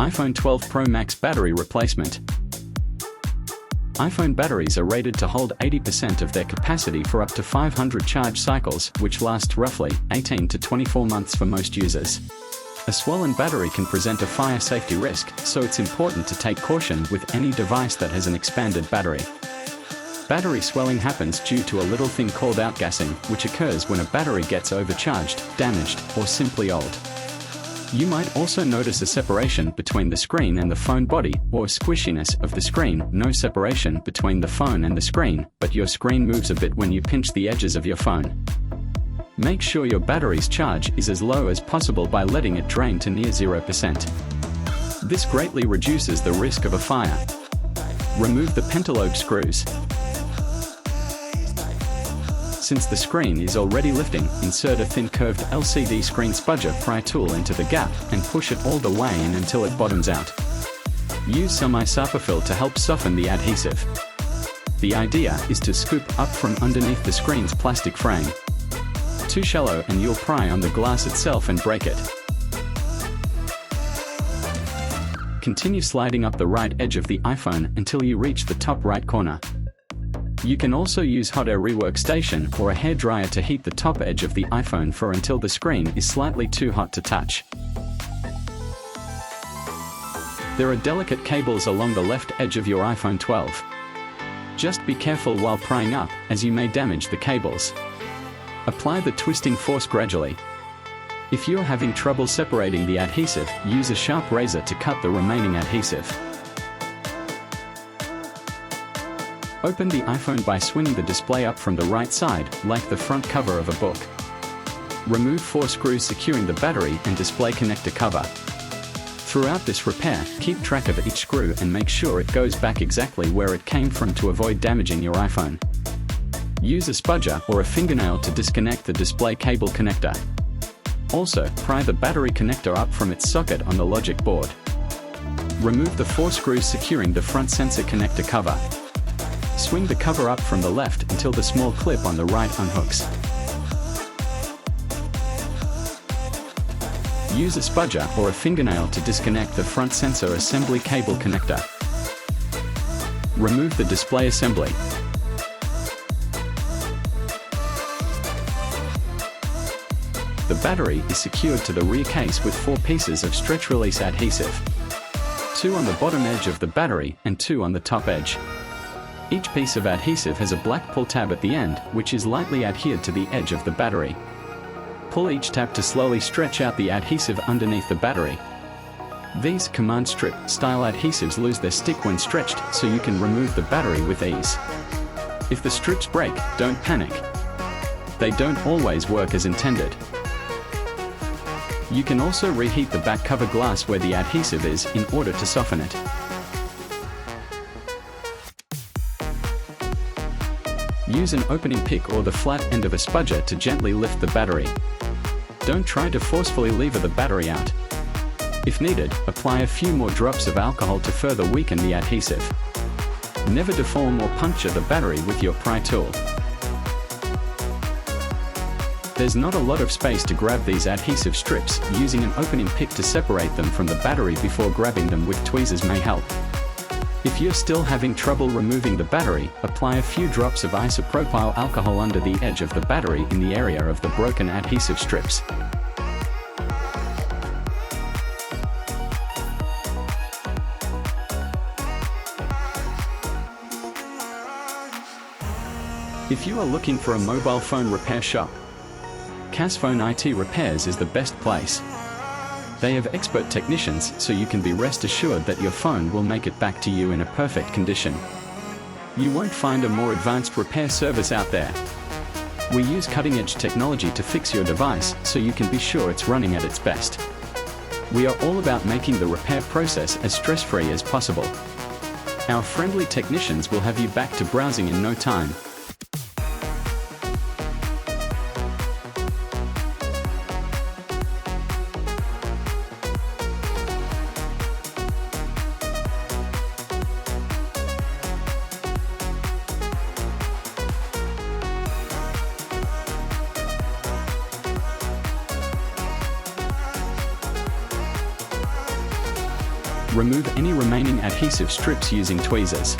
iPhone 12 Pro Max battery replacement. iPhone batteries are rated to hold 80% of their capacity for up to 500 charge cycles, which lasts roughly 18 to 24 months for most users. A swollen battery can present a fire safety risk, so it's important to take caution with any device that has an expanded battery. Battery swelling happens due to a little thing called outgassing, which occurs when a battery gets overcharged, damaged, or simply old. You might also notice a separation between the screen and the phone body, or squishiness of the screen. No separation between the phone and the screen, but your screen moves a bit when you pinch the edges of your phone. Make sure your battery's charge is as low as possible by letting it drain to near 0%. This greatly reduces the risk of a fire. Remove the pentalobe screws. Since the screen is already lifting, insert a thin curved LCD screen spudger pry tool into the gap and push it all the way in until it bottoms out. Use some isopropyl to help soften the adhesive. The idea is to scoop up from underneath the screen's plastic frame. Too shallow and you'll pry on the glass itself and break it. Continue sliding up the right edge of the iPhone until you reach the top right corner. You can also use hot air reworkstation or a hairdryer to heat the top edge of the iPhone for until the screen is slightly too hot to touch. There are delicate cables along the left edge of your iPhone 12. Just be careful while prying up, as you may damage the cables. Apply the twisting force gradually. If you're having trouble separating the adhesive, use a sharp razor to cut the remaining adhesive. Open the iPhone by swinging the display up from the right side, like the front cover of a book. Remove 4 screws securing the battery and display connector cover. Throughout this repair, keep track of each screw and make sure it goes back exactly where it came from to avoid damaging your iPhone. Use a spudger or a fingernail to disconnect the display cable connector. Also, pry the battery connector up from its socket on the logic board. Remove the 4 screws securing the front sensor connector cover. Swing the cover up from the left until the small clip on the right unhooks. Use a spudger or a fingernail to disconnect the front sensor assembly cable connector. Remove the display assembly. The battery is secured to the rear case with 4 pieces of stretch-release adhesive. 2 on the bottom edge of the battery and 2 on the top edge. Each piece of adhesive has a black pull tab at the end, which is lightly adhered to the edge of the battery. Pull each tab to slowly stretch out the adhesive underneath the battery. These command strip style adhesives lose their stick when stretched, so you can remove the battery with ease. If the strips break, don't panic. They don't always work as intended. You can also reheat the back cover glass where the adhesive is in order to soften it. Use an opening pick or the flat end of a spudger to gently lift the battery. Don't try to forcefully lever the battery out. If needed, apply a few more drops of alcohol to further weaken the adhesive. Never deform or puncture the battery with your pry tool. There's not a lot of space to grab these adhesive strips. Using an opening pick to separate them from the battery before grabbing them with tweezers may help. If you're still having trouble removing the battery, apply a few drops of isopropyl alcohol under the edge of the battery in the area of the broken adhesive strips. If you are looking for a mobile phone repair shop, Casphone IT Repairs is the best place. They have expert technicians, so you can be rest assured that your phone will make it back to you in a perfect condition. You won't find a more advanced repair service out there. We use cutting-edge technology to fix your device, so you can be sure it's running at its best. We are all about making the repair process as stress-free as possible. Our friendly technicians will have you back to browsing in no time. Remove any remaining adhesive strips using tweezers.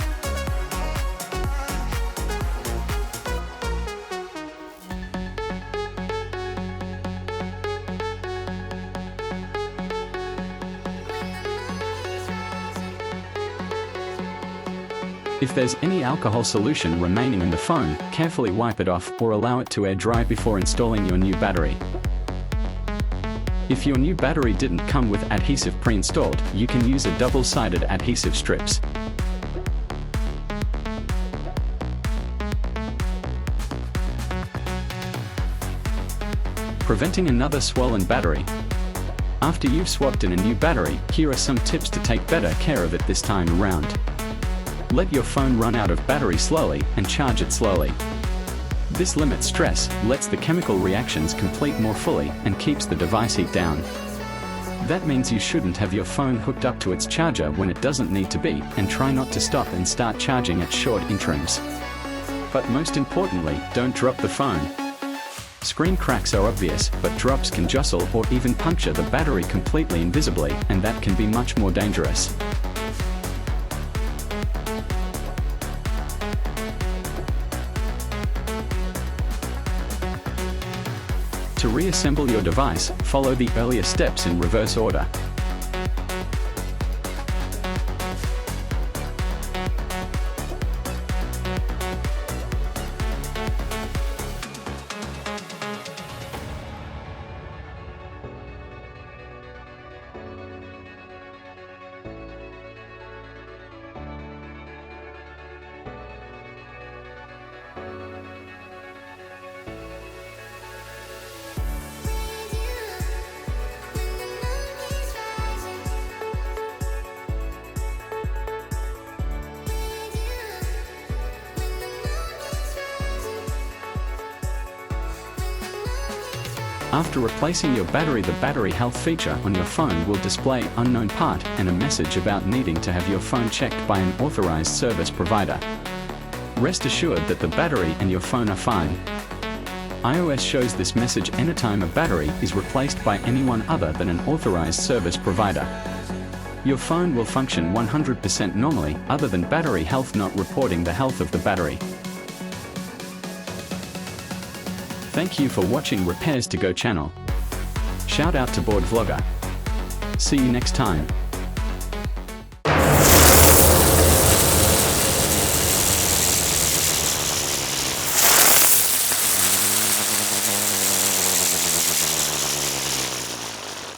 If there's any alcohol solution remaining in the phone, carefully wipe it off or allow it to air dry before installing your new battery. If your new battery didn't come with adhesive pre-installed, you can use a double-sided adhesive strips. Preventing another swollen battery. After you've swapped in a new battery, here are some tips to take better care of it this time around. Let your phone run out of battery slowly and charge it slowly. This limits stress, lets the chemical reactions complete more fully, and keeps the device heat down. That means you shouldn't have your phone hooked up to its charger when it doesn't need to be, and try not to stop and start charging at short interims. But most importantly, don't drop the phone. Screen cracks are obvious, but drops can jostle or even puncture the battery completely invisibly, and that can be much more dangerous. To reassemble your device, follow the earlier steps in reverse order. After replacing your battery, the battery health feature on your phone will display unknown part and a message about needing to have your phone checked by an authorized service provider. Rest assured that the battery and your phone are fine. iOS shows this message anytime a battery is replaced by anyone other than an authorized service provider. Your phone will function 100% normally, other than battery health not reporting the health of the battery. Thank you for watching Repairs to Go channel. Shout out to Board Vlogger. See you next time.